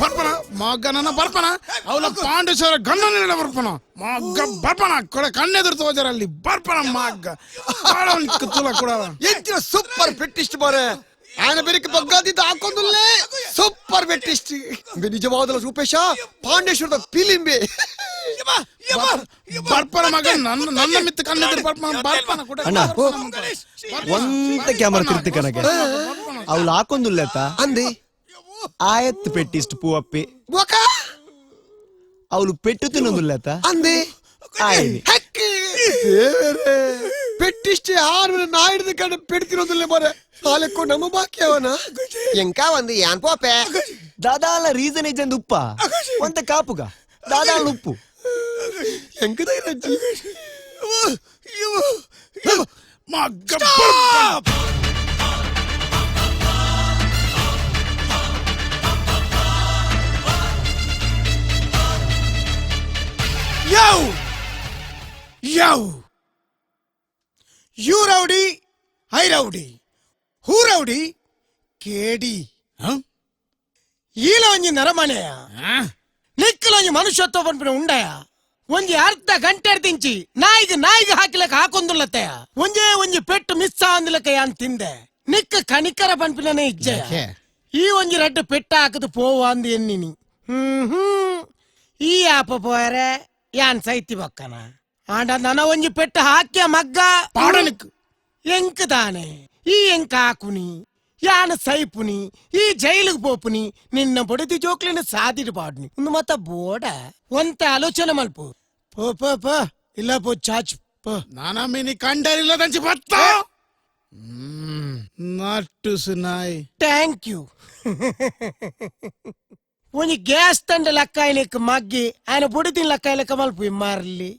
ಬರ್ಪನ ಮಗ ನನ್ನ ಬರ್ಪನ ಅವಳ ಪಾಂಡೇಶ್ವರ ಗಂಡನ ಬರ್ಪನ ಮಗ ಬರ್ಪನ ಕೊಡ ಕಣ್ಣೆದುರು ತೋಜರಲ್ಲಿ ಬರ್ಪನ ಮಗ ತುಲ ಕೂಡ ಎಂಚಿನ ಸೂಪರ್ ಫಿಟ್ಟಿಸ್ಟ್ ಬಾರೆ ఆయన పేరుకి బొగ్గాదితో ఆకొందులే సూపర్ వెట్టిస్ట్ నిజవాదుల రూపేశ పాండేశ్వర ఫిలింబే ಬರ್ಪನ ಮಗ ನನ್ನ ಮಿತ್ತ ಕಣ್ಣೆದುರು ಬರ್ಪನ ಬರ್ಪನ ಕೂಡ ಅಣ್ಣ ಒಂದ ಕ್ಯಾಮರಾ ತಿರ್ತಿ ಕನಗೆ ಅವಳು ಹಾಕೊಂದುಲ್ಲೇತ అంది ఆయత్ పెట్టిస్ట్ పువ్వప్పి ఒక ಅವಳು ಪೆಟ್ಟು ತಿನ್ನೋದಿಲ್ಲೇತ అంది ఆయని హక్కి ದೇವರೇ ಫಿಟ್ಟಿಸ್ಟ್ ಯಾರು ನಾಯಿಡ್ದ ಕಡೆ పెడుತಿರೋದಿಲ್ಲ ಬಾರೆ ಹಾಲೆಕ್ಕೋ ನಮ್ಮ ಬಾಕಿ ಅವನ ಎಂಕ ಒಂದು ಯಾನ್ ಪೋಪೆ దాదాల రీజన్ ఇచ్చింది ఉప్ప కొంత కాపుగా దాదాల ఉప్పు ఎంకదైరజ్జి ಮಗ Yo! Yo! You rowdy, I rowdy. Who rowdy? KD. ఈలో ಒಂಜಿ ನರಮನೆಯ ನಿಕ್ಕಲೊಂಜಿ ಮನುಷ್ಯತ್ವ ಪನ್ಪಿನ ಉಂಡಯ ಒಂಜಿ ಅರ್ಧ ಗಂಟೆ ದಿಂಚಿ ನಾಯಿಗೆ ಹಾಕಿಲಕ ಹಾಕೊಂದುಲ್ಲತೆಯ ಒಂಜಿ ಪೆಟ್ಟು ಮಿಸ್ ಆಂದಿಲಕ ಯಾನ್ ತಿಂದೆ ನಿಕ್ಕ ಕನಿಕರ ಪನ್ಪಿನೇ ಇಜ್ಜೆಯ ಈ ಒಂಜಿ ರಡ್ಡು ಪೆಟ್ಟ ಹಾಕದು ಪೋವ ಅಂದಿ ಎನ್ನಿನಿ ಈ ಆಪ ಪೋಯರೆ ಯಾನ್ ಸೈತಿ ಬಕ್ಕನ ಆಂಡ ನನ ಒಂಜಿ ಪೆಟ್ಟು ಹಾಕ್ಯ ಮಗ್ಗ ಪಾಡಲಿಕ್ಕು ಎಂಕ್ ದಾನೆ ಈ ಎಂಕ ಹಾಕುನಿ ಯಾನ ಸೈಪುನಿ ಈ ಜೈಲಿಗೆ ಪೋಪುನಿ ನಿನ್ನ ಬಡದಿ ಜೋಕ್ಲಿನ ಸಾದಿಡ್ ಪಾಡ್ನಿ ಒಂದು ಮತ್ತ ಬೋಡ ಒಂತ ಆಲೋಚನೆ ಮಲ್ಪು ಪೋ ಪೋ ಪೋ ಇಲ್ಲ ಪೋ ಚಾಚ್ ಪೋ ನಾನಾ ಮೀನಿ ಕಂಡರಿಲ್ಲ ದಂಚಿ ಬತ್ತ ನಟ್ಟು ಸುನಾಯ್ ಥ್ಯಾಂಕ್ ಯು ಒಂಜಿ ಗ್ಯಾಸ್ ತಂಡ ಲಕ್ಕಾಯ್ಲಿಕ್ಕೆ ಮಗ್ಗಿ ఆయన ಬುಡಿದಿನ ಲಕ್ಕಾಯ್ಲಿಕ್ಕೆ ಮಲ್ಪು ಮಾರ್ಲಿ